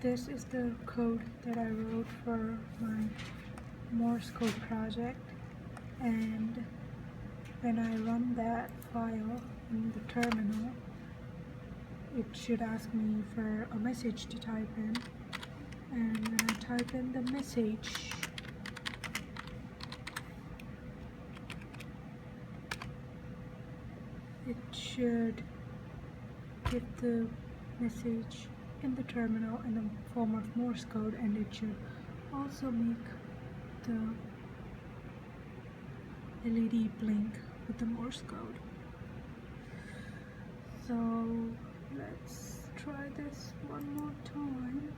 this is the code that I wrote for my Morse code project, and when I run that file in the terminal, it should ask me for a message to type in, and when I type in the message, it should give the message in the terminal in the form of Morse code, and it should also make the LED blink with the Morse code. So let's try this one more time.